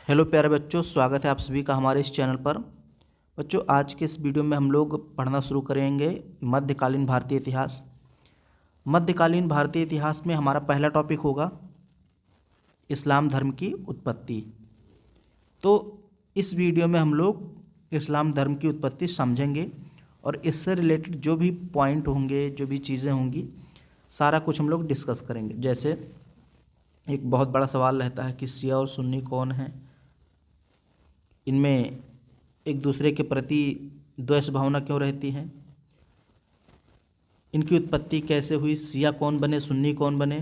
Hello प्यारे बच्चों, स्वागत है आप सभी का हमारे इस चैनल पर। बच्चों, आज के इस वीडियो में हम लोग पढ़ना शुरू करेंगे मध्यकालीन भारतीय इतिहास। मध्यकालीन भारतीय इतिहास में हमारा पहला टॉपिक होगा इस्लाम धर्म की उत्पत्ति। तो इस वीडियो में हम लोग इस्लाम धर्म की उत्पत्ति समझेंगे और इससे रिलेटेड जो भी पॉइंट होंगे, जो भी चीज़ें होंगी, सारा कुछ हम लोग डिस्कस करेंगे। जैसे एक बहुत बड़ा सवाल रहता है कि शिया और सुन्नी कौन है, इनमें एक दूसरे के प्रति द्वेष भावना क्यों रहती है, इनकी उत्पत्ति कैसे हुई, शिया कौन बने, सुन्नी कौन बने,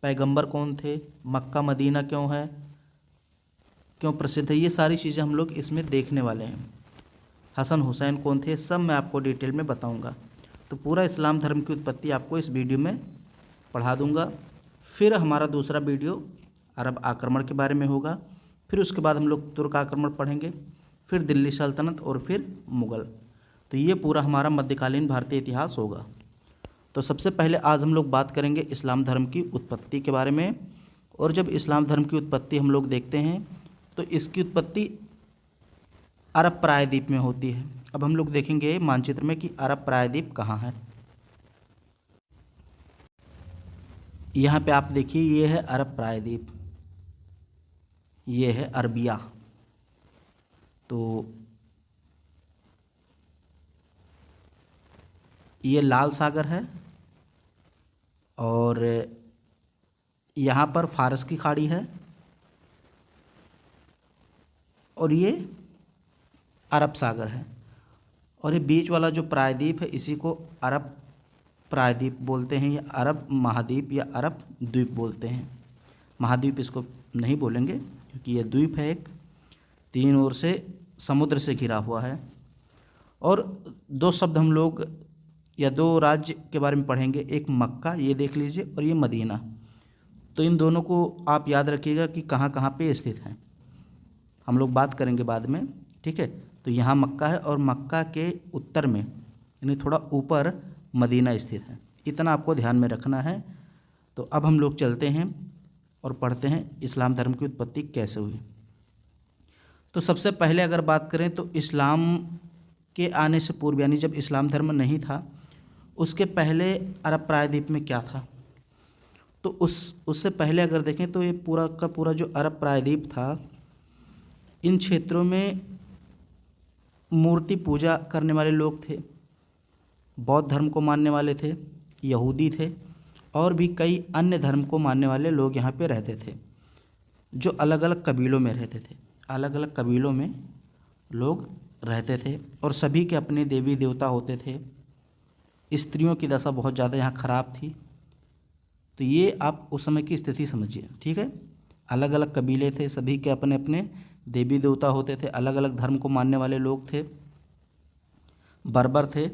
पैगंबर कौन थे, मक्का मदीना क्यों है, क्यों प्रसिद्ध है, ये सारी चीज़ें हम लोग इसमें देखने वाले हैं। हसन हुसैन कौन थे, सब मैं आपको डिटेल में बताऊंगा। तो पूरा इस्लाम धर्म की उत्पत्ति आपको इस वीडियो में पढ़ा दूंगा। फिर हमारा दूसरा वीडियो अरब आक्रमण के बारे में होगा। फिर उसके बाद हम लोग तुर्क आक्रमण पढ़ेंगे, फिर दिल्ली सल्तनत और फिर मुग़ल। तो ये पूरा हमारा मध्यकालीन भारतीय इतिहास होगा। तो सबसे पहले आज हम लोग बात करेंगे इस्लाम धर्म की उत्पत्ति के बारे में। और जब इस्लाम धर्म की उत्पत्ति हम लोग देखते हैं तो इसकी उत्पत्ति अरब प्रायद्वीप में होती है। अब हम लोग देखेंगे मानचित्र में कि अरब प्रायद्वीप कहाँ है। यहाँ पे आप देखिए, ये है अरब प्रायद्वीप, ये है अरबिया। तो ये लाल सागर है और यहाँ पर फारस की खाड़ी है और ये अरब सागर है। और ये बीच वाला जो प्रायद्वीप है इसी को अरब प्रायद्वीप बोलते हैं, या अरब महाद्वीप या अरब द्वीप बोलते हैं। महाद्वीप इसको नहीं बोलेंगे क्योंकि ये द्वीप है, एक तीन ओर से समुद्र से घिरा हुआ है। और दो शब्द हम लोग या दो राज्य के बारे में पढ़ेंगे, एक मक्का, ये देख लीजिए, और ये मदीना। तो इन दोनों को आप याद रखिएगा कि कहाँ कहाँ पे स्थित हैं, हम लोग बात करेंगे बाद में, ठीक है। तो यहाँ मक्का है और मक्का के उत्तर में यानी थोड़ा ऊपर मदीना स्थित है, इतना आपको ध्यान में रखना है। तो अब हम लोग चलते हैं और पढ़ते हैं इस्लाम धर्म की उत्पत्ति कैसे हुई। तो सबसे पहले अगर बात करें तो इस्लाम के आने से पूर्व, यानी जब इस्लाम धर्म नहीं था उसके पहले अरब प्रायद्वीप में क्या था। तो उससे पहले अगर देखें तो ये पूरा का पूरा जो अरब प्रायद्वीप था, इन क्षेत्रों में मूर्ति पूजा करने वाले लोग थे, बौद्ध धर्म को मानने वाले थे, यहूदी थे और भी कई अन्य धर्म को मानने वाले लोग यहाँ पे रहते थे, जो अलग अलग कबीलों में रहते थे। अलग अलग कबीलों में लोग रहते थे और सभी के अपने देवी देवता होते थे। स्त्रियों की दशा बहुत ज़्यादा यहाँ ख़राब थी। तो ये आप उस समय की स्थिति समझिए, ठीक है। अलग अलग कबीले थे, सभी के अपने अपने देवी देवता होते थे, अलग अलग धर्म को मानने वाले लोग थे, बर्बर थे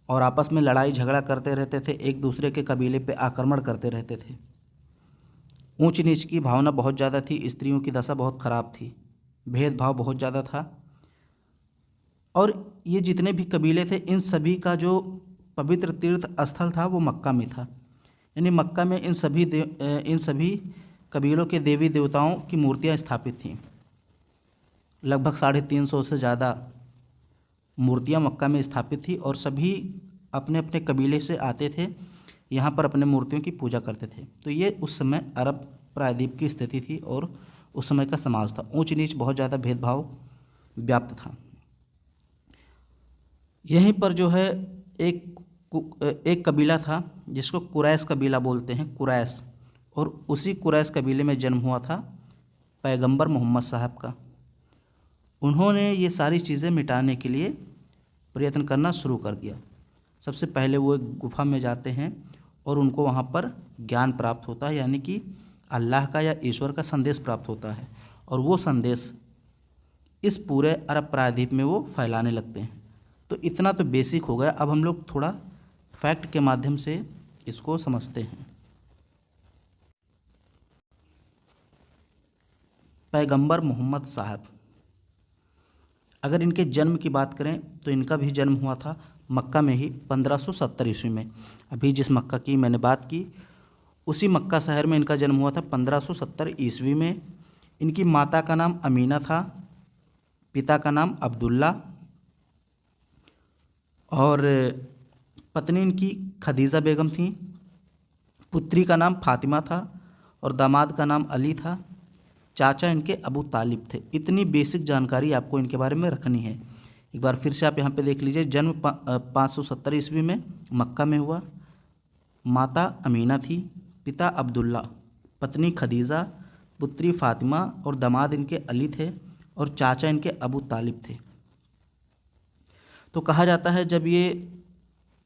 और आपस में लड़ाई झगड़ा करते रहते थे, एक दूसरे के कबीले पे आक्रमण करते रहते थे। ऊंच नीच की भावना बहुत ज़्यादा थी, स्त्रियों की दशा बहुत ख़राब थी, भेदभाव बहुत ज़्यादा था। और ये जितने भी कबीले थे, इन सभी का जो पवित्र तीर्थ स्थल था वो मक्का में था। यानी मक्का में इन सभी कबीलों के देवी देवताओं की मूर्तियाँ स्थापित थीं। लगभग 350 से ज़्यादा मूर्तियाँ मक्का में स्थापित थी और सभी अपने अपने कबीले से आते थे, यहाँ पर अपने मूर्तियों की पूजा करते थे। तो ये उस समय अरब प्रायद्वीप की स्थिति थी और उस समय का समाज था। ऊंच नीच बहुत ज़्यादा भेदभाव व्याप्त था। यहीं पर जो है एक कबीला था जिसको कुरैश कबीला बोलते हैं, कुरैश। और उसी कुरैश कबीले में जन्म हुआ था पैगंबर मोहम्मद साहब का। उन्होंने ये सारी चीज़ें मिटाने के लिए प्रयत्न करना शुरू कर दिया। सबसे पहले वो एक गुफा में जाते हैं और उनको वहाँ पर ज्ञान प्राप्त होता है, यानी कि अल्लाह का या ईश्वर का संदेश प्राप्त होता है। और वो संदेश इस पूरे अरब प्रायद्वीप में वो फैलाने लगते हैं। तो इतना तो बेसिक हो गया। अब हम लोग थोड़ा फैक्ट के माध्यम से इसको समझते हैं। पैगंबर मोहम्मद साहब, अगर इनके जन्म की बात करें तो इनका भी जन्म हुआ था मक्का में ही 1570 ईस्वी में। अभी जिस मक्का की मैंने बात की उसी मक्का शहर में इनका जन्म हुआ था 1570 ईस्वी में। इनकी माता का नाम अमीना था, पिता का नाम अब्दुल्ला और पत्नी इनकी खदीजा बेगम थी। पुत्री का नाम फातिमा था और दामाद का नाम अली था। चाचा इनके अबू तालिब थे। इतनी बेसिक जानकारी आपको इनके बारे में रखनी है। एक बार फिर से आप यहाँ पे देख लीजिए। जन्म 570 ईस्वी में मक्का में हुआ। माता अमीना थी, पिता अब्दुल्ला, पत्नी खदीजा, पुत्री फातिमा और दामाद इनके अली थे और चाचा इनके अबू तालिब थे। तो कहा जाता है जब ये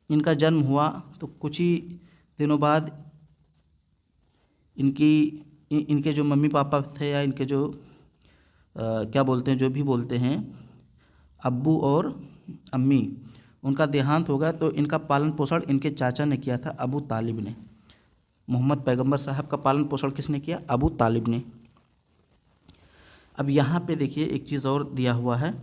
इनका जन्म हुआ तो कुछ ही दिनों बाद इनके जो मम्मी पापा थे या इनके जो क्या बोलते हैं, जो भी बोलते हैं, अब्बू और अम्मी, उनका देहांत हो गया। तो इनका पालन पोषण इनके चाचा ने किया था, अबू तालिब ने। मोहम्मद पैगंबर साहब का पालन पोषण किसने किया? अबू तालिब ने। अब यहाँ पे देखिए एक चीज़ और दिया हुआ है,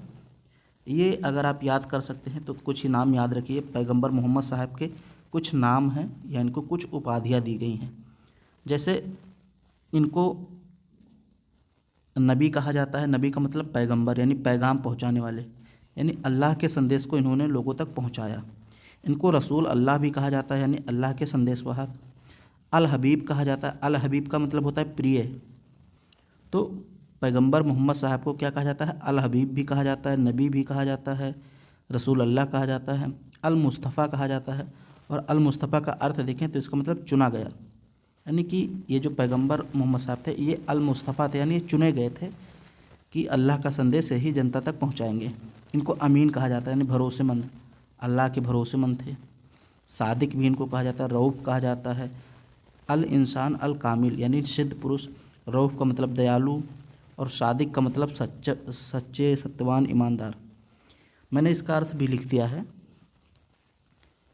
ये अगर आप याद कर सकते हैं तो कुछ ही नाम याद रखिए। पैगंबर मोहम्मद साहब के कुछ नाम हैं या इनको कुछ उपाधियाँ दी गई हैं। जैसे इनको नबी कहा जाता है। नबी का मतलब पैगंबर यानी पैगाम पहुंचाने वाले, यानी अल्लाह के संदेश को इन्होंने लोगों तक पहुंचाया। इनको रसूल अल्लाह भी कहा जाता है, यानी अल्लाह के संदेशवाहक। अल हबीब कहा जाता है। अल हबीब का मतलब होता है प्रिय। तो पैगंबर मोहम्मद साहब को क्या कहा जाता है? अल हबीब भी कहा जाता है, नबी भी कहा जाता है, रसूल अल्लाह कहा जाता है, अल मुस्तफ़ा कहा जाता है। और अल मुस्तफ़ा का अर्थ देखें तो इसका मतलब चुना गया, यानी कि ये जो पैगंबर मोहम्मद साहब थे ये अल मुस्तफ़ा थे, यानी ये चुने गए थे कि अल्लाह का संदेश ही जनता तक पहुंचाएंगे। इनको अमीन कहा जाता है, यानी भरोसेमंद, अल्लाह के भरोसेमंद थे। सादिक भी इनको कहा जाता है, रऊफ़ कहा जाता है। अल इंसान अल कामिल, यानी सिद्ध पुरुष। रऊफ़ का मतलब दयालु और सादिक का मतलब सच्चे, सत्यवान, ईमानदार। मैंने इसका अर्थ भी लिख दिया है।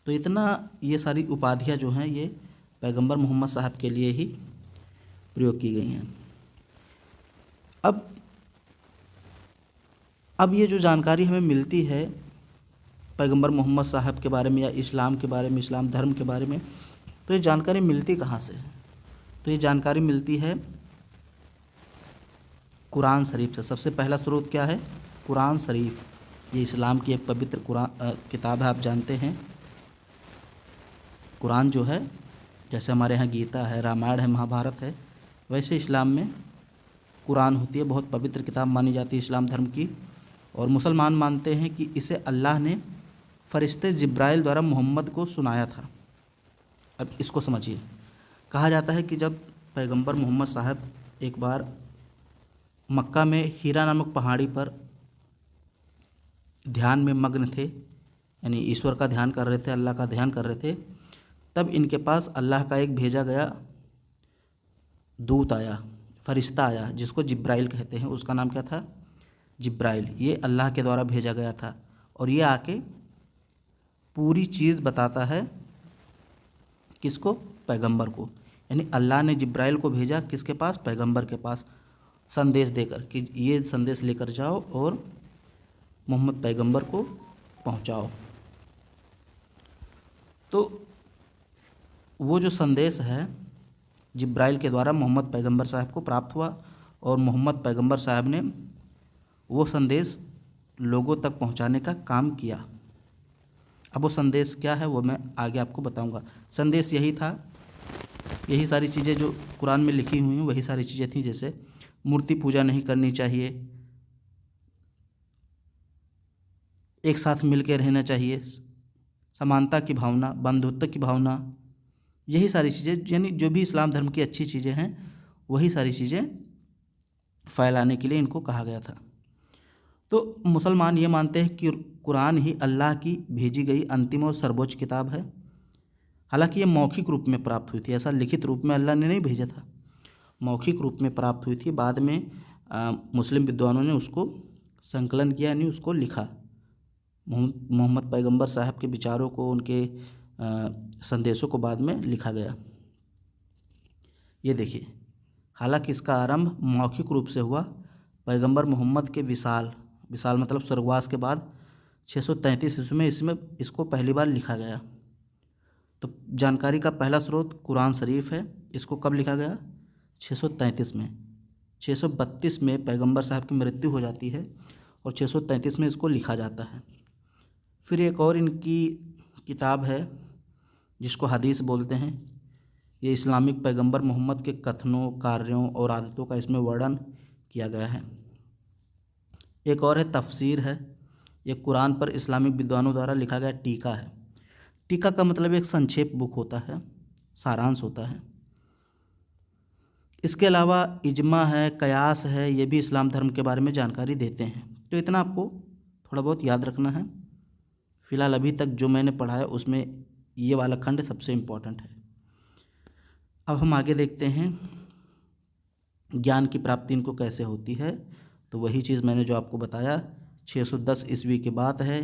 तो इतना ये सारी उपाधियाँ जो हैं ये पैगंबर मोहम्मद साहब के लिए ही प्रयोग की गई हैं। अब ये जो जानकारी हमें मिलती है पैगंबर मोहम्मद साहब के बारे में या इस्लाम के बारे में, इस्लाम धर्म के बारे में, तो ये जानकारी मिलती कहाँ से है? तो ये जानकारी मिलती है कुरान शरीफ से। सबसे पहला स्रोत क्या है? कुरान शरीफ। ये इस्लाम की एक पवित्र किताब है, आप जानते हैं। कुरान जो है, जैसे हमारे यहाँ गीता है, रामायण है, महाभारत है, वैसे इस्लाम में कुरान होती है। बहुत पवित्र किताब मानी जाती है इस्लाम धर्म की। और मुसलमान मानते हैं कि इसे अल्लाह ने फरिश्ते जिब्राइल द्वारा मोहम्मद को सुनाया था। अब इसको समझिए। कहा जाता है कि जब पैगंबर मोहम्मद साहब एक बार मक्का में हीरा नामक पहाड़ी पर ध्यान में मग्न थे, यानी ईश्वर का ध्यान कर रहे थे, अल्लाह का ध्यान कर रहे थे, तब इनके पास अल्लाह का एक भेजा गया दूत आया, फरिश्ता आया, जिसको जिब्राइल कहते हैं। उसका नाम क्या था? जिब्राइल। ये अल्लाह के द्वारा भेजा गया था और ये आके पूरी चीज़ बताता है किसको? पैगंबर को। यानी अल्लाह ने जिब्राइल को भेजा किसके पास? पैगंबर के पास, संदेश देकर कि ये संदेश लेकर जाओ और मोहम्मद पैगंबर को पहुंचाओ। तो वो जो संदेश है जिब्राइल के द्वारा मोहम्मद पैगंबर साहब को प्राप्त हुआ और मोहम्मद पैगंबर साहब ने वो संदेश लोगों तक पहुंचाने का काम किया। अब वो संदेश क्या है वो मैं आगे आपको बताऊंगा। संदेश यही था, यही सारी चीज़ें जो कुरान में लिखी हुई हैं वही सारी चीज़ें थी। जैसे मूर्ति पूजा नहीं करनी चाहिए, एक साथ मिलकर रहना चाहिए, समानता की भावना, बंधुत्व की भावना, यही सारी चीज़ें, यानी जो भी इस्लाम धर्म की अच्छी चीज़ें हैं वही सारी चीज़ें फैलाने के लिए इनको कहा गया था। तो मुसलमान ये मानते हैं कि कुरान ही अल्लाह की भेजी गई अंतिम और सर्वोच्च किताब है। हालांकि ये मौखिक रूप में प्राप्त हुई थी, ऐसा लिखित रूप में अल्लाह ने नहीं भेजा था, मौखिक रूप में प्राप्त हुई थी। बाद में मुस्लिम विद्वानों ने उसको संकलन किया, यानी उसको लिखा। मोहम्मद पैगंबर साहब के विचारों को, उनके संदेशों को बाद में लिखा गया। ये देखिए, हालांकि इसका आरंभ मौखिक रूप से हुआ पैगंबर मोहम्मद के विसाल मतलब स्वर्गवास के बाद 633 ईस्वी में इसको पहली बार लिखा गया। तो जानकारी का पहला स्रोत कुरान शरीफ है। इसको कब लिखा गया? 633 में। 632 में पैगंबर साहब की मृत्यु हो जाती है और 633 में इसको लिखा जाता है। फिर एक और इनकी किताब है जिसको हदीस बोलते हैं। ये इस्लामिक पैगंबर मोहम्मद के कथनों, कार्यों और आदतों का इसमें वर्णन किया गया है। एक और है तफसीर है। ये कुरान पर इस्लामिक विद्वानों द्वारा लिखा गया टीका है। टीका का मतलब एक संक्षेप बुक होता है, सारांश होता है। इसके अलावा इजमा है, कयास है, ये भी इस्लाम धर्म के बारे में जानकारी देते हैं। तो इतना आपको थोड़ा बहुत याद रखना है। फ़िलहाल अभी तक जो मैंने पढ़ा है उसमें ये वाला खंड सबसे इम्पोर्टेंट है। अब हम आगे देखते हैं ज्ञान की प्राप्ति इनको कैसे होती है। तो वही चीज़ मैंने जो आपको बताया, 610 ईस्वी की बात है।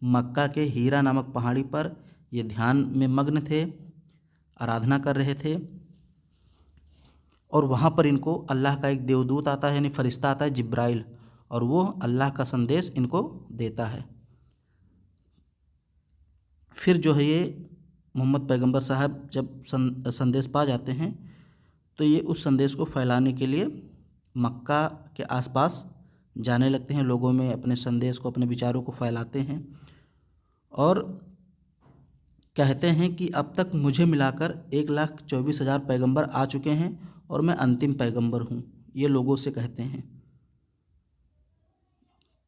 मक्का के हीरा नामक पहाड़ी पर ये ध्यान में मग्न थे, आराधना कर रहे थे, और वहाँ पर इनको अल्लाह का एक देवदूत आता है, यानी फरिश्ता आता है, जिब्राइल, और वो अल्लाह का संदेश इनको देता है। फिर जो है ये मोहम्मद पैगंबर साहब जब संदेश पा जाते हैं तो ये उस संदेश को फैलाने के लिए मक्का के आसपास जाने लगते हैं, लोगों में अपने संदेश को, अपने विचारों को फैलाते हैं और कहते हैं कि अब तक मुझे मिलाकर 1,24,000 पैगंबर आ चुके हैं और मैं अंतिम पैगंबर हूँ। ये लोगों से कहते हैं।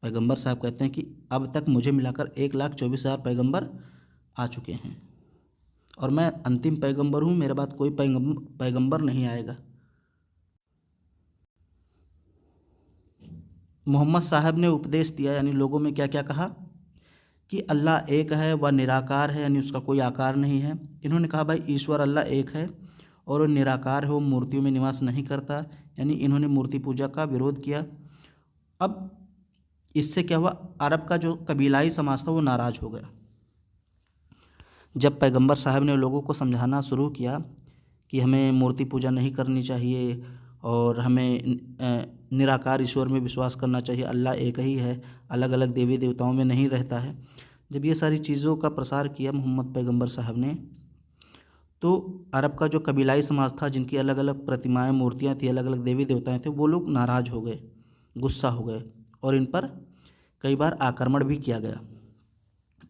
पैगंबर साहब कहते हैं कि अब तक मुझे मिलाकर 1,24,000 पैगंबर आ चुके हैं और मैं अंतिम पैगंबर हूँ, मेरे बाद कोई पैगंबर नहीं आएगा। मोहम्मद साहब ने उपदेश दिया, यानी लोगों में क्या क्या कहा कि अल्लाह एक है, वह निराकार है, यानी उसका कोई आकार नहीं है। इन्होंने कहा भाई ईश्वर अल्लाह एक है और वो निराकार है, वो मूर्तियों में निवास नहीं करता, यानी इन्होंने मूर्ति पूजा का विरोध किया। अब इससे क्या हुआ, अरब का जो कबीलाई समाज था वो नाराज़ हो गया। जब पैगंबर साहब ने लोगों को समझाना शुरू किया कि हमें मूर्ति पूजा नहीं करनी चाहिए और हमें निराकार ईश्वर में विश्वास करना चाहिए, अल्लाह एक ही है, अलग अलग देवी देवताओं में नहीं रहता है, जब ये सारी चीज़ों का प्रसार किया मोहम्मद पैगंबर साहब ने, तो अरब का जो कबीलाई समाज था, जिनकी अलग अलग प्रतिमाएं, मूर्तियां थी, अलग अलग देवी देवताएं थे, वो लोग नाराज़ हो गए, गुस्सा हो गए और इन पर कई बार आक्रमण भी किया गया।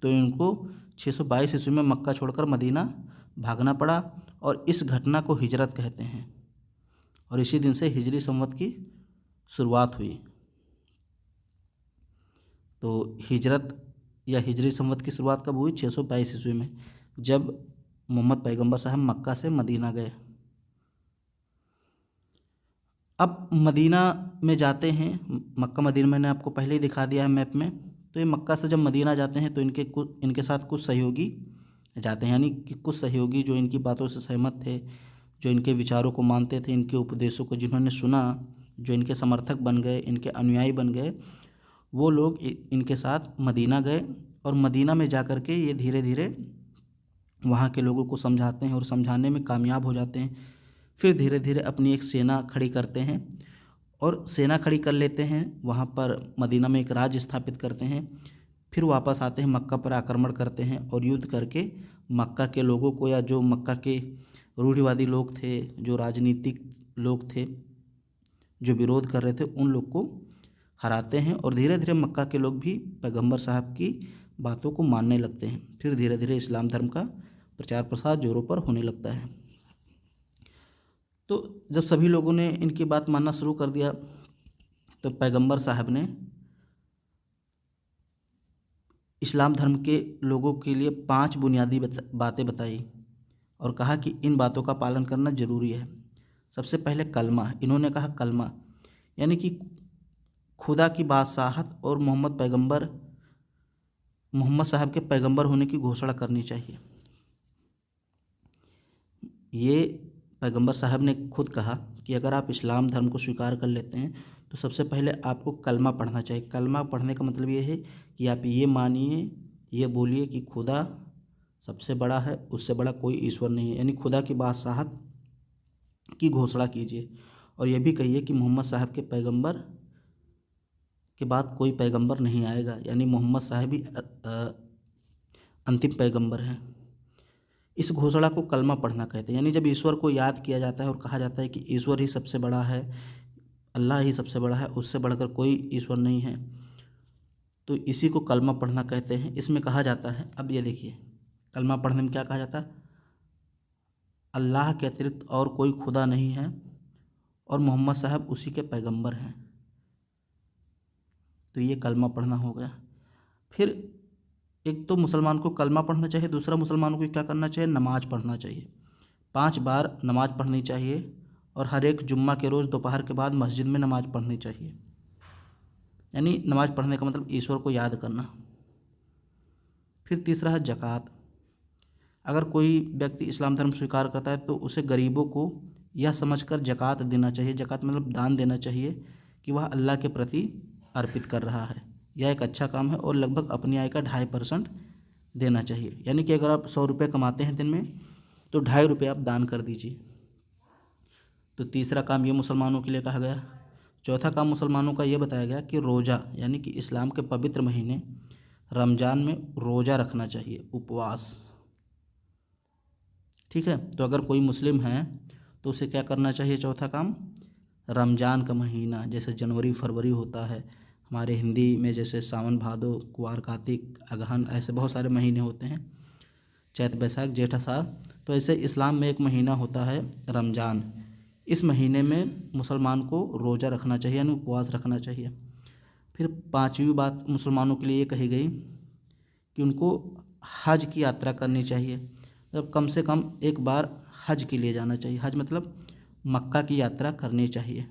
तो इनको 622 ईस्वी में मक्का छोड़कर मदीना भागना पड़ा और इस घटना को हिजरत कहते हैं और इसी दिन से हिजरी संवत की शुरुआत हुई। तो हिजरत या हिजरी संवत की शुरुआत कब हुई? 622 ईस्वी में, जब मोहम्मद पैगंबर साहब मक्का से मदीना गए। अब मदीना में जाते हैं, मक्का मदीना मैंने आपको पहले ही दिखा दिया है मैप में। तो ये मक्का से जब मदीना जाते हैं तो इनके साथ कुछ सहयोगी जाते हैं, यानी कि कुछ सहयोगी जो इनकी बातों से सहमत थे, जो इनके विचारों को मानते थे, इनके उपदेशों को जिन्होंने सुना, जो इनके समर्थक बन गए, इनके अनुयायी बन गए, वो लोग इनके साथ मदीना गए और मदीना में जा कर के ये धीरे धीरे वहाँ के लोगों को समझाते हैं और समझाने में कामयाब हो जाते हैं। फिर धीरे धीरे अपनी एक सेना खड़ी करते हैं और सेना खड़ी कर लेते हैं, वहाँ पर मदीना में एक राज्य स्थापित करते हैं। फिर वापस आते हैं, मक्का पर आक्रमण करते हैं और युद्ध करके मक्का के लोगों को, या जो मक्का के रूढ़िवादी लोग थे, जो राजनीतिक लोग थे, जो विरोध कर रहे थे, उन लोग को हराते हैं और धीरे धीरे मक्का के लोग भी पैगंबर साहब की बातों को मानने लगते हैं। फिर धीरे धीरे इस्लाम धर्म का प्रचार प्रसार जोरों पर होने लगता है। तो जब सभी लोगों ने इनकी बात मानना शुरू कर दिया तो पैगंबर साहब ने इस्लाम धर्म के लोगों के लिए 5 बुनियादी बातें बताई और कहा कि इन बातों का पालन करना ज़रूरी है। सबसे पहले कलमा, इन्होंने कहा कलमा यानी कि खुदा की बादशाहत और मोहम्मद साहब के पैगंबर होने की घोषणा करनी चाहिए। ये पैगंबर साहब ने खुद कहा कि अगर आप इस्लाम धर्म को स्वीकार कर लेते हैं तो सबसे पहले आपको कलमा पढ़ना चाहिए। कलमा पढ़ने का मतलब ये है कि आप ये मानिए, ये बोलिए कि खुदा सबसे बड़ा है, उससे बड़ा कोई ईश्वर नहीं है, यानी खुदा की बादशाहत की घोषणा कीजिए। और ये भी कहिए कि मोहम्मद साहब के पैगंबर के बाद कोई पैगंबर नहीं आएगा, यानी मोहम्मद साहब ही अंतिम पैगंबर हैं। इस घोषणा को कलमा पढ़ना कहते हैं। यानी जब ईश्वर को याद किया जाता है और कहा जाता है कि ईश्वर ही सबसे बड़ा है, अल्लाह ही सबसे बड़ा है, उससे बढ़कर कोई ईश्वर नहीं है। तो इसी को कलमा पढ़ना कहते हैं। इसमें कहा जाता है, अब ये देखिए कलमा पढ़ने में क्या कहा जाता है, अल्लाह के अतिरिक्त और कोई खुदा नहीं है और मोहम्मद साहब उसी के पैगंबर हैं। तो ये कलमा पढ़ना हो गया। फिर एक तो मुसलमान को कलमा पढ़ना चाहिए, दूसरा मुसलमानों को क्या करना चाहिए, नमाज़ पढ़ना चाहिए। 5 बार नमाज़ पढ़नी चाहिए और हर एक जुम्मा के रोज़ दोपहर के बाद मस्जिद में नमाज़ पढ़नी चाहिए। यानी नमाज़ पढ़ने का मतलब ईश्वर को याद करना। फिर तीसरा है ज़कात। अगर कोई व्यक्ति इस्लाम धर्म स्वीकार करता है तो उसे गरीबों को यह समझकर ज़कात देना चाहिए, ज़कात मतलब दान देना चाहिए, कि वह अल्लाह के प्रति अर्पित कर रहा है। यह एक अच्छा काम है और लगभग अपनी आय का 2.5% देना चाहिए। यानी कि अगर आप 100 रुपये कमाते हैं दिन में तो 2.5 रुपये आप दान कर दीजिए। तो तीसरा काम ये मुसलमानों के लिए कहा गया। चौथा काम मुसलमानों का ये बताया गया कि रोज़ा, यानी कि इस्लाम के पवित्र महीने रमज़ान में रोज़ा रखना चाहिए, उपवास। ठीक है, तो अगर कोई मुस्लिम है तो उसे क्या करना चाहिए, चौथा काम, रमज़ान का महीना जैसे जनवरी फरवरी होता है हमारे हिंदी में, जैसे सावन भादो कुआर कार्तिक अगहन, ऐसे बहुत सारे महीने होते हैं, चैत बैसाख जेठ आषाढ़। तो ऐसे इस्लाम में एक महीना होता है रमज़ान। इस महीने में मुसलमान को रोज़ा रखना चाहिए, यानी उपवास रखना चाहिए। फिर 5वीं बात मुसलमानों के लिए ये कही गई कि उनको हज की यात्रा करनी चाहिए, मतलब कम से कम एक बार हज के लिए जाना चाहिए। हज मतलब मक्का की यात्रा करनी चाहिए।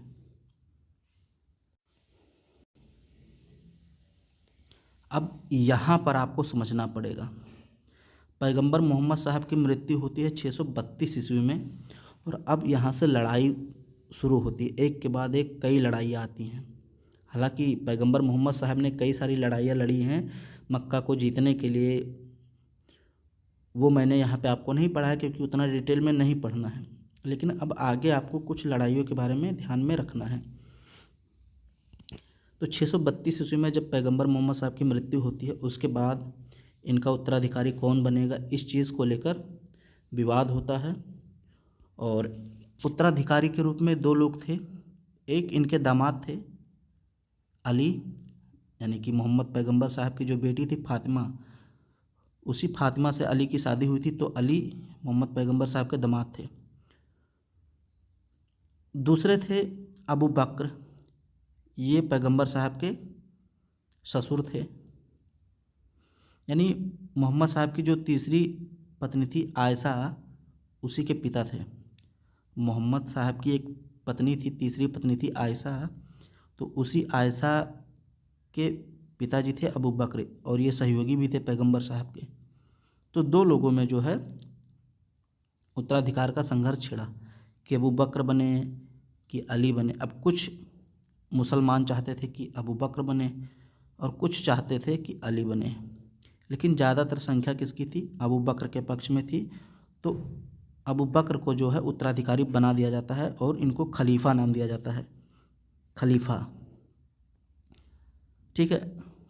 अब यहाँ पर आपको समझना पड़ेगा, पैगंबर मोहम्मद साहब की मृत्यु होती है 632 ईस्वी में और अब यहाँ से लड़ाई शुरू होती है, एक के बाद एक कई लड़ाइयाँ आती हैं। हालांकि पैगंबर मोहम्मद साहब ने कई सारी लड़ाइयाँ लड़ी हैं मक्का को जीतने के लिए, वो मैंने यहाँ पे आपको नहीं पढ़ा है क्योंकि उतना डिटेल में नहीं पढ़ना है, लेकिन अब आगे आपको कुछ लड़ाइयों के बारे में ध्यान में रखना है। तो 632 ईस्वी में जब पैगंबर मोहम्मद साहब की मृत्यु होती है, उसके बाद इनका उत्तराधिकारी कौन बनेगा, इस चीज़ को लेकर विवाद होता है। और उत्तराधिकारी के रूप में 2 लोग थे, एक इनके दामाद थे अली, यानी कि मोहम्मद पैगंबर साहब की जो बेटी थी फातिमा, उसी फातिमा से अली की शादी हुई थी, तो अली मोहम्मद पैगंबर साहब के दामाद थे। दूसरे थे अबू बकर, ये पैगंबर साहब के ससुर थे। यानी मोहम्मद साहब की जो तीसरी पत्नी थी आयशा, उसी के पिता थे। मोहम्मद साहब की एक पत्नी थी, तीसरी पत्नी थी आयशा, तो उसी आयशा के पिताजी थे अबू बकर और ये सहयोगी भी थे पैगंबर साहब के। तो 2 लोगों में जो है उत्तराधिकार का संघर्ष छिड़ा कि अबू बकर बने कि अली बने। अब कुछ मुसलमान चाहते थे कि अबू बकर बने और कुछ चाहते थे कि अली बने, लेकिन ज़्यादातर संख्या किसकी थी, अबू बकर के पक्ष में थी। तो अबू बकर को जो है उत्तराधिकारी बना दिया जाता है और इनको खलीफा नाम दिया जाता है, खलीफा। ठीक है,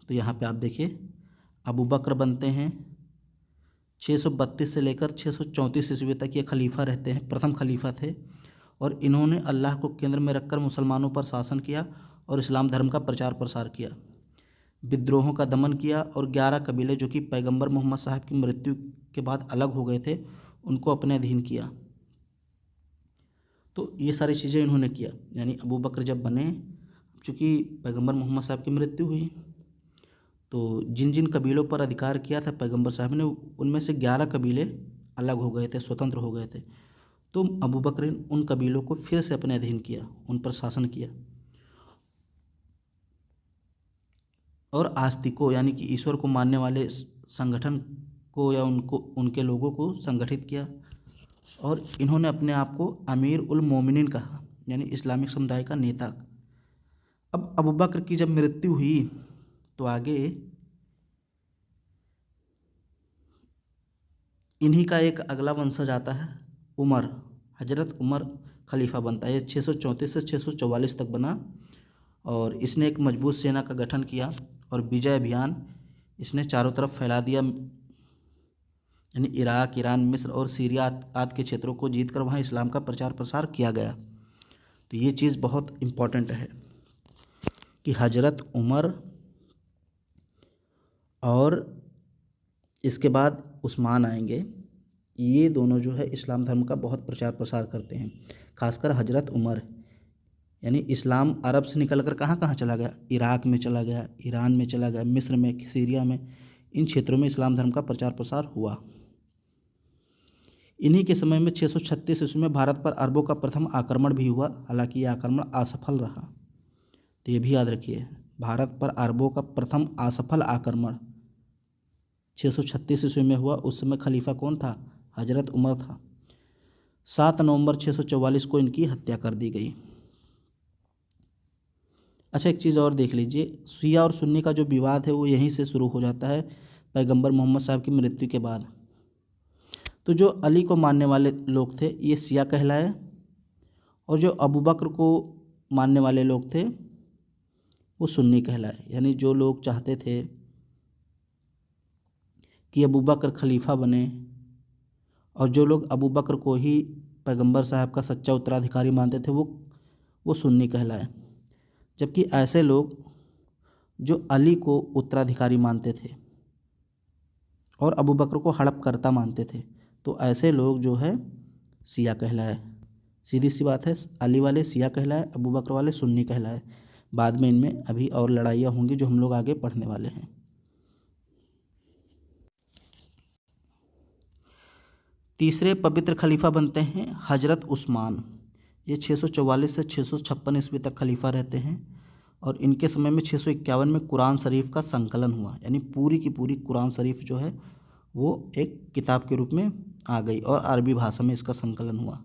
तो यहाँ पे आप देखिए अबू बकर बनते हैं 632 से लेकर 634 ईस्वी तक ये खलीफा रहते हैं, प्रथम खलीफा थे। और इन्होंने अल्लाह को केंद्र में रखकर मुसलमानों पर शासन किया और इस्लाम धर्म का प्रचार प्रसार किया, विद्रोहों का दमन किया और 11 कबीले जो कि पैगंबर मोहम्मद साहब की मृत्यु के बाद अलग हो गए थे, उनको अपने अधीन किया। तो ये सारी चीज़ें इन्होंने किया। यानी अबू बकर जब बने, चूँकि पैगंबर मोहम्मद साहब की मृत्यु हुई, तो जिन जिन कबीलों पर अधिकार किया था पैगंबर साहब ने, उनमें से 11 कबीले अलग हो गए थे, स्वतंत्र हो गए थे। तो अबू बकर ने उन कबीलों को फिर से अपने अधीन किया, उन पर शासन किया और आस्तिकों यानी कि ईश्वर को मानने वाले संगठन को या उनके लोगों को संगठित किया और इन्होंने अपने आप को अमीर उल मोमिनीन कहा, यानी इस्लामिक समुदाय का नेता। अब अबू बकर की जब मृत्यु हुई तो आगे इन्हीं का एक अगला वंशज आता है उमर, हजरत उमर खलीफा बनता है। ये 634 से 644 तक बना और इसने एक मजबूत सेना का गठन किया और विजय अभियान इसने चारों तरफ फैला दिया, यानी इराक, ईरान, मिस्र और सीरिया आदि के क्षेत्रों को जीतकर वहाँ इस्लाम का प्रचार प्रसार किया गया। तो ये चीज़ बहुत इम्पॉर्टेंट है कि हजरत उमर और इसके बाद उस्मान आएंगे, ये दोनों जो है इस्लाम धर्म का बहुत प्रचार प्रसार करते हैं। खासकर हजरत उमर, यानी इस्लाम अरब से निकल कर कहाँ कहाँ चला गया, इराक में चला गया, ईरान में चला गया, मिस्र में, सीरिया में, इन क्षेत्रों में इस्लाम धर्म का प्रचार प्रसार हुआ। इन्हीं के समय में 636 ईस्वी में भारत पर अरबों का प्रथम आक्रमण भी हुआ, हालांकि यह आक्रमण असफल रहा। तो ये भी याद रखिए, भारत पर अरबों का प्रथम असफल आक्रमण 636 ईस्वी में हुआ। उस समय खलीफा कौन था, हजरत उमर था। 7 नवंबर 644 को इनकी हत्या कर दी गई। अच्छा, एक चीज़ और देख लीजिए, शिया और सुन्नी का जो विवाद है वो यहीं से शुरू हो जाता है, पैगंबर मोहम्मद साहब की मृत्यु के बाद। तो जो अली को मानने वाले लोग थे ये शिया कहलाए, और जो अबू बकर को मानने वाले लोग थे वो सुन्नी कहलाए। यानी जो लोग चाहते थे कि अबू बकर खलीफा बने, और जो लोग अबू बकर को ही पैगंबर साहब का सच्चा उत्तराधिकारी मानते थे वो सुन्नी कहलाए। जबकि ऐसे लोग जो अली को उत्तराधिकारी मानते थे और अबू बकर को हड़प करता मानते थे, तो ऐसे लोग जो है शिया कहलाए। सीधी सी बात है, अली वाले शिया कहलाए, अबू बकर वाले सुन्नी कहलाए। बाद में इनमें अभी और लड़ाइयाँ होंगी जो हम लोग आगे पढ़ने वाले हैं। तीसरे पवित्र खलीफा बनते हैं हजरत उस्मान। ये 644 से 656 ईस्वी तक खलीफा रहते हैं, और इनके समय में 651 में कुरान शरीफ का संकलन हुआ। यानी पूरी की पूरी कुरान शरीफ जो है वो एक किताब के रूप में आ गई, और अरबी भाषा में इसका संकलन हुआ।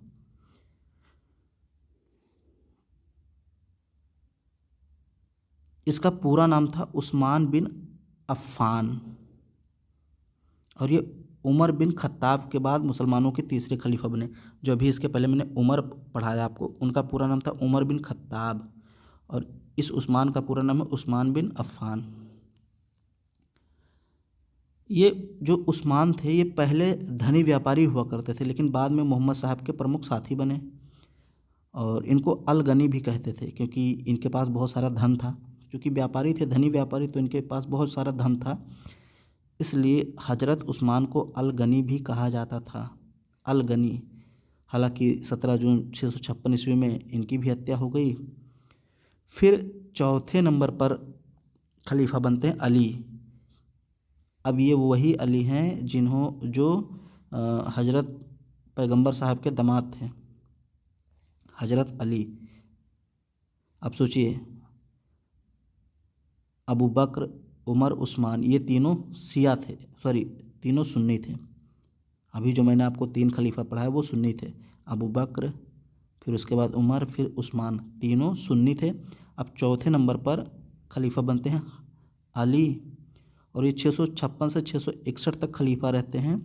इसका पूरा नाम था उस्मान बिन अफ़्फ़ान, और ये उमर बिन खत्ताब के बाद मुसलमानों के तीसरे खलीफा बने। जो अभी इसके पहले मैंने उमर पढ़ाया आपको, उनका पूरा नाम था उमर बिन खत्ताब, और इस उस्मान का पूरा नाम है उस्मान बिन अफ़्फ़ान। ये जो उस्मान थे ये पहले धनी व्यापारी हुआ करते थे, लेकिन बाद में मोहम्मद साहब के प्रमुख साथी बने, और इनको अल गनी भी कहते थे क्योंकि इनके पास बहुत सारा धन था। क्योंकि व्यापारी थे, धनी व्यापारी, तो इनके पास बहुत सारा धन था, इसलिए हजरत उस्मान को अल गनी भी कहा जाता था, अल गनी। हालांकि 17 जून 656 ईस्वी में इनकी भी हत्या हो गई। फिर चौथे नंबर पर खलीफा बनते हैं अली। अब ये वही अली हैं जो हजरत पैगंबर साहब के दामाद थे, हजरत अली। अब सोचिए, अबू बकर, उमर, उस्मान, ये तीनों शिया थे, सॉरी तीनों सुन्नी थे। अभी जो मैंने आपको 3 खलीफा पढ़ाया वो सुन्नी थे। अबू बकर, फिर उसके बाद उमर, फिर उस्मान, तीनों सुन्नी थे। अब चौथे नंबर पर खलीफा बनते हैं अली, और ये 656 से 661 तक खलीफा रहते हैं,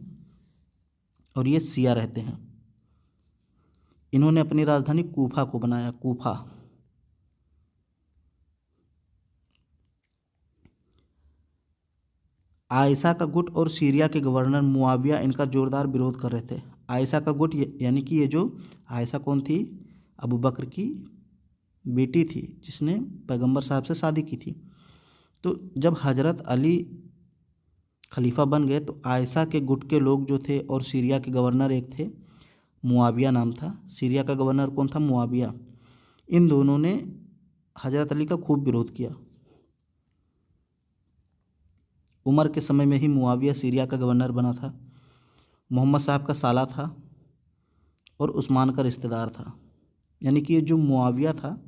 और ये शिया रहते हैं। इन्होंने अपनी राजधानी कूफा को बनाया, कूफा। आयशा का गुट और सीरिया के गवर्नर मुआविया इनका जोरदार विरोध कर रहे थे। आयशा का गुट यानी कि ये जो आयशा कौन थी, अबू बकर की बेटी थी जिसने पैगंबर साहब से शादी की थी। तो जब हजरत अली खलीफा बन गए तो आयशा के गुट के लोग जो थे, और सीरिया के गवर्नर एक थे, मुआविया नाम था, सीरिया का गवर्नर कौन था, मुआविया। इन दोनों ने हजरत अली का खूब विरोध किया। उमर के समय में ही मुआविया सीरिया का गवर्नर बना था, मोहम्मद साहब का साला था और उस्मान का रिश्तेदार था। यानी कि ये जो मुआविया था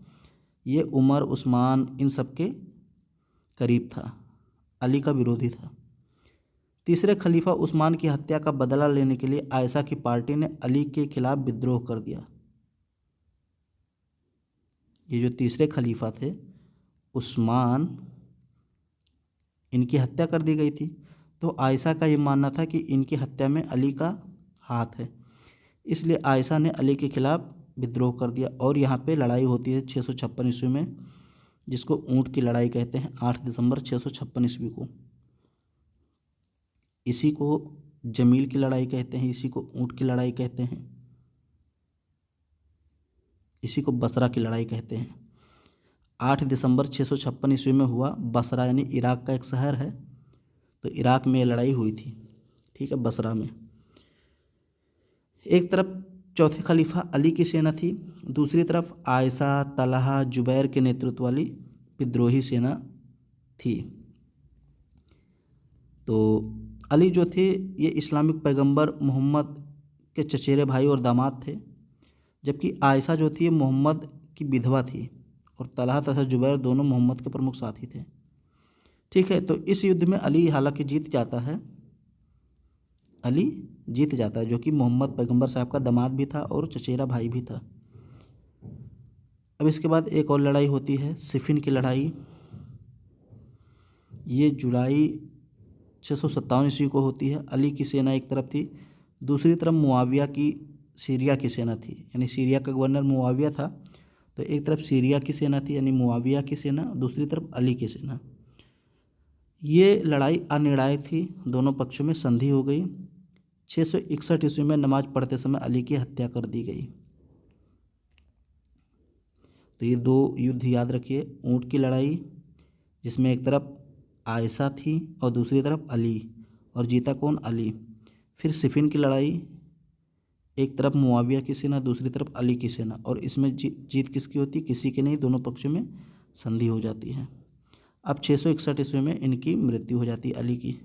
ये उमर, उस्मान, इन सब के करीब था, अली का विरोधी था। तीसरे खलीफा उस्मान की हत्या का बदला लेने के लिए आयशा की पार्टी ने अली के खिलाफ विद्रोह कर दिया। ये जो तीसरे खलीफा थे उस्मान, इनकी हत्या कर दी गई थी, तो आयशा का ये मानना था कि इनकी हत्या में अली का हाथ है, इसलिए आयशा ने अली के खिलाफ विद्रोह कर दिया। और यहाँ पे लड़ाई होती है 656 ईस्वी में, जिसको ऊँट की लड़ाई कहते हैं, 8 दिसंबर 656 ईस्वी को। इसी को जमील की लड़ाई कहते हैं, इसी को ऊँट की लड़ाई कहते हैं। इसी को बसरा की लड़ाई कहते हैं। 8 दिसंबर 656 ईस्वी में हुआ। बसरा यानी इराक का एक शहर है, तो इराक में ये लड़ाई हुई थी, ठीक है, बसरा में। एक तरफ चौथे खलीफा अली की सेना थी, दूसरी तरफ आयशा, तलहा, जुबैर के नेतृत्व वाली विद्रोही सेना थी। तो अली जो थे ये इस्लामिक पैगंबर मोहम्मद के चचेरे भाई और दामाद थे, जबकि आयशा जो थी मोहम्मद की विधवा थी, और तलहा तथा जुबैर दोनों मोहम्मद के प्रमुख साथी थे, ठीक है। तो इस युद्ध में अली हालांकि जीत जाता है, अली जीत जाता है, जो कि मोहम्मद पैगंबर साहब का दामाद भी था और चचेरा भाई भी था। अब इसके बाद एक और लड़ाई होती है, सिफिन की लड़ाई। ये जुलाई 657 ईस्वी को होती है। अली की सेना एक तरफ थी, दूसरी तरफ मुआविया की सीरिया की सेना थी, यानी सीरिया का गवर्नर मुआविया था, तो एक तरफ सीरिया की सेना थी यानी मुआविया की सेना, दूसरी तरफ अली की सेना। ये लड़ाई अनिर्णायक थी, दोनों पक्षों में संधि हो गई। 661 ईस्वी में नमाज पढ़ते समय अली की हत्या कर दी गई। तो ये दो युद्ध याद रखिए। ऊँट की लड़ाई, जिसमें एक तरफ आयशा थी और दूसरी तरफ अली, और जीता कौन? अली। फिर सिफिन की लड़ाई, एक तरफ मुआविया की सेना, दूसरी तरफ अली की सेना, और इसमें जीत किसकी होती? किसी की नहीं, दोनों पक्षों में संधि हो जाती है। अब 661 ईस्वी में इनकी मृत्यु हो जाती है, अली की।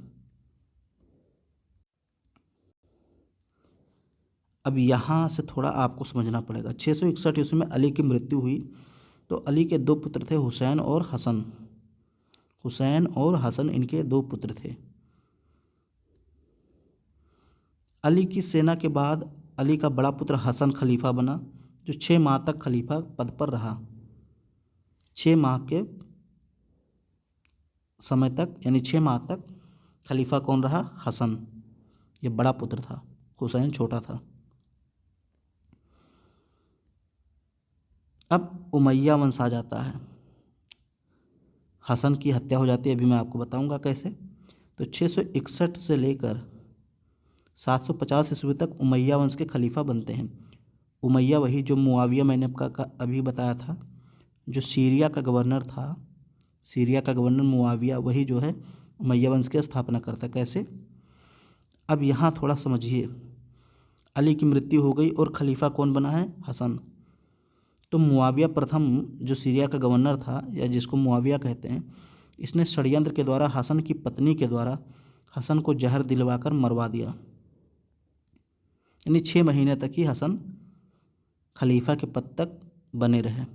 अब यहाँ से थोड़ा आपको समझना पड़ेगा। 661 ईस्वी में अली की मृत्यु हुई, तो अली के दो पुत्र थे, हुसैन और हसन। हुसैन और हसन इनके दो पुत्र थे। अली की सेना के बाद अली का बड़ा पुत्र हसन खलीफा बना, जो 6 माह तक खलीफा पद पर रहा। 6 माह के समय तक, यानी 6 माह तक खलीफा कौन रहा? हसन। ये बड़ा पुत्र था, हुसैन छोटा था। अब उमैया वंश आ जाता है, हसन की हत्या हो जाती है, अभी मैं आपको बताऊंगा कैसे। तो 661 से लेकर 750 ईस्वी तक उमैया वंश के खलीफा बनते हैं। उमैया वही जो मुआविया मैंने आपका अभी बताया था, जो सीरिया का गवर्नर था, सीरिया का गवर्नर मुआविया, वही जो है उमैया वंश की स्थापना करता है। कैसे? अब यहाँ थोड़ा समझिए। अली की मृत्यु हो गई और खलीफा कौन बना है? हसन। तो मुआविया प्रथम जो सीरिया का गवर्नर था, या जिसको मुआविया कहते हैं, इसने षड्यंत्र के द्वारा हसन की पत्नी के द्वारा हसन को जहर दिलवाकर मरवा दिया, यानी 6 महीने तक ही हसन खलीफा के पद तक बने रहे।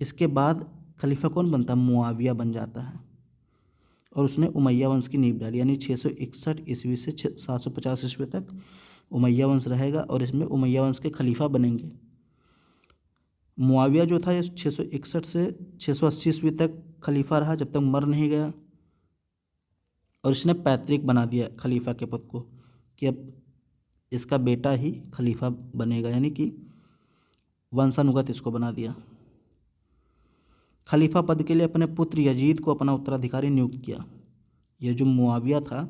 इसके बाद खलीफा कौन बनता? मुआविया बन जाता है, और उसने उमैया वंश की नींव डाली, यानी 661 ईस्वी से 750 ईस्वी तक उमैया वंश रहेगा, और इसमें उमैया वंश के खलीफा बनेंगे। मुआविया जो था ये 661 से 680 ईस्वी तक खलीफा रहा, जब तक मर नहीं गया, और इसने पैतृक बना दिया खलीफा के पद को, कि अब इसका बेटा ही खलीफा बनेगा, यानी कि वंशानुगत इसको बना दिया। खलीफा पद के लिए अपने पुत्र यजीद को अपना उत्तराधिकारी नियुक्त किया। यह जो मुआविया था,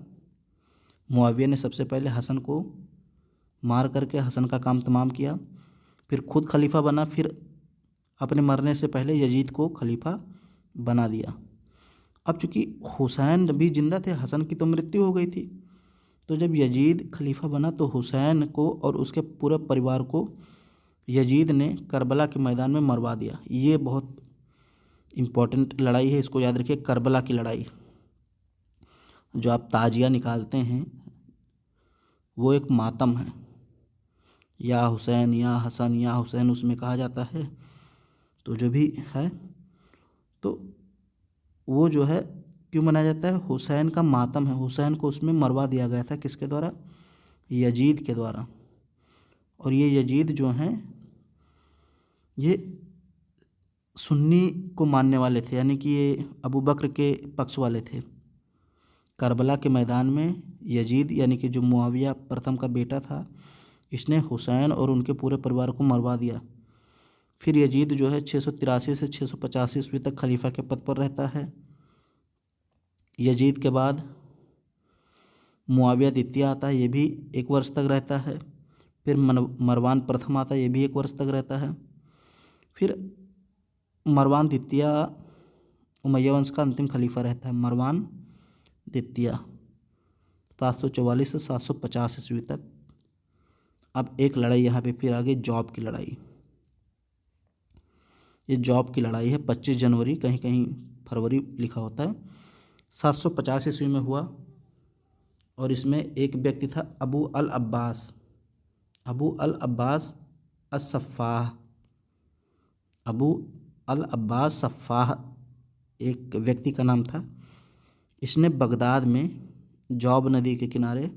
मुआविया ने सबसे पहले हसन को मार करके हसन का काम तमाम किया, फिर खुद खलीफा बना, फिर अपने मरने से पहले यजीद को खलीफा बना दिया। अब चूँकि हुसैन भी जिंदा थे, हसन की तो मृत्यु हो गई थी, तो जब यजीद खलीफा बना तो हुसैन को और उसके पूरे परिवार को यजीद ने करबला के मैदान में मरवा दिया। ये बहुत इम्पोर्टेंट लड़ाई है, इसको याद रखिए, करबला की लड़ाई। जो आप ताजिया निकालते हैं वो एक मातम है, या हुसैन या हसन या हुसैन उसमें कहा जाता है, तो जो भी है, तो वो जो है क्यों मनाया जाता है? हुसैन का मातम है। हुसैन को उसमें मरवा दिया गया था, किसके द्वारा? यजीद के द्वारा। और ये यजीद जो हैं ये सुन्नी को मानने वाले थे, यानी कि ये अबू बकर के पक्ष वाले थे। करबला के मैदान में यजीद, यानी कि जो मुआविया प्रथम का बेटा था, इसने हुसैन और उनके पूरे परिवार को मरवा दिया। फिर यजीद जो है 683 से 685 ईस्वी तक खलीफा के पद पर रहता है। यजीद के बाद मुआविया द्वितीय आता है, ये भी 1 वर्ष तक रहता है। फिर मरवान प्रथम आता है, ये भी 1 वर्ष तक रहता है। फिर मरवान द्वितीय उमैया वंश का अंतिम खलीफा रहता है, मरवान द्वितीय 744 से 750 ईस्वी तक। अब एक लड़ाई यहाँ पे फिर आ गई, जॉब की लड़ाई। ये जॉब की लड़ाई है, 25 जनवरी, कहीं कहीं फरवरी लिखा होता है, 750 ईस्वी में हुआ। और इसमें एक व्यक्ति था अबू अल अब्बास अस-सफ़ाह, अबू अल अब्बास सफ़ाह एक व्यक्ति का नाम था। इसने बगदाद में जौब नदी के किनारे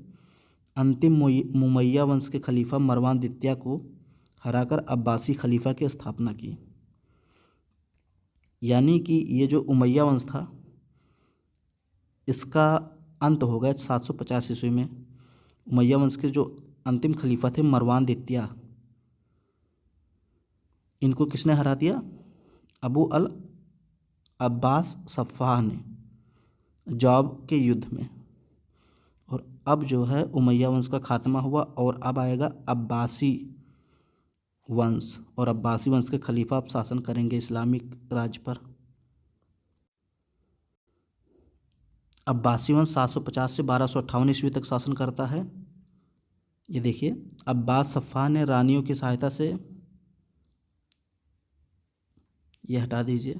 अंतिम उमैया वंश के खलीफा मरवान द्वितीय को हराकर अब्बासी खलीफा की स्थापना की। यानी कि ये जो उमैया वंश था इसका अंत हो गया 750 ईस्वी में। उमैया वंश के जो अंतिम खलीफा थे मरवान द्वितीय, इनको किसने हरा दिया? अबू अल अब्बास सफ़ाह ने जौब के युद्ध में। और अब जो है उमैया वंश का खात्मा हुआ और अब आएगा अब्बासी वंश, और अब्बासी वंश के खलीफा अब शासन करेंगे इस्लामिक राज्य पर। अब्बासी वंश 750 से 1258 ईस्वी तक शासन करता है। ये देखिए, अब्बास सफ़ाह ने रानियों की सहायता से, ये हटा दीजिए,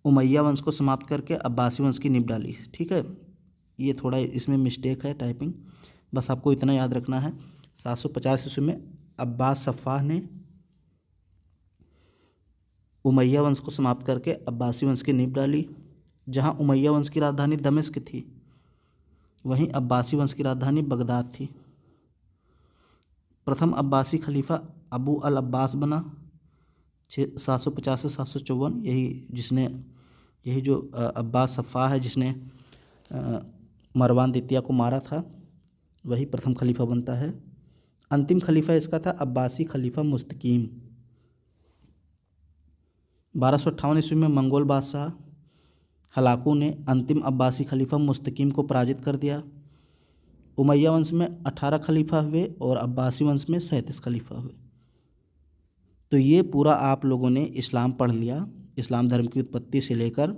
उमैया वंश को समाप्त करके अब्बासी वंश की नींव डाली। ठीक है, ये थोड़ा इसमें मिस्टेक है टाइपिंग, बस आपको इतना याद रखना है। 750 ईस्वी में अब्बास सफ़ाह ने उमैया वंश को समाप्त करके अब्बासी वंश की नींव डाली। जहाँ उमैया वंश की राजधानी दमिश्क थी, वहीं अब्बासी वंश की राजधानी बगदाद थी। प्रथम अब्बासी खलीफा अबू अल अब्बास बना 750 से 754। यही जो अब्बास सफ़ाह है जिसने मरवान द्वितीय को मारा था, वही प्रथम खलीफा बनता है। अंतिम खलीफा इसका था अब्बासी खलीफा मुस्तकीम। 1258 ईस्वी में मंगोल बादशाह हलाकू ने अंतिम अब्बासी खलीफा मुस्तकीम को पराजित कर दिया। उमैया वंश में 18 खलीफा हुए और अब्बासी वंश में 37 खलीफा हुए। तो ये पूरा आप लोगों ने इस्लाम पढ़ लिया, इस्लाम धर्म की उत्पत्ति से लेकर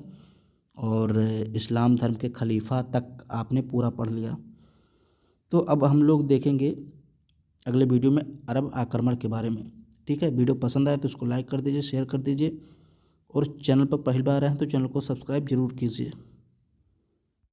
और इस्लाम धर्म के खलीफा तक आपने पूरा पढ़ लिया। तो अब हम लोग देखेंगे अगले वीडियो में अरब आक्रमण के बारे में। ठीक है, वीडियो पसंद आए तो उसको लाइक कर दीजिए, शेयर कर दीजिए, और चैनल पर पहली बार आए हैं तो चैनल को सब्सक्राइब जरूर कीजिए।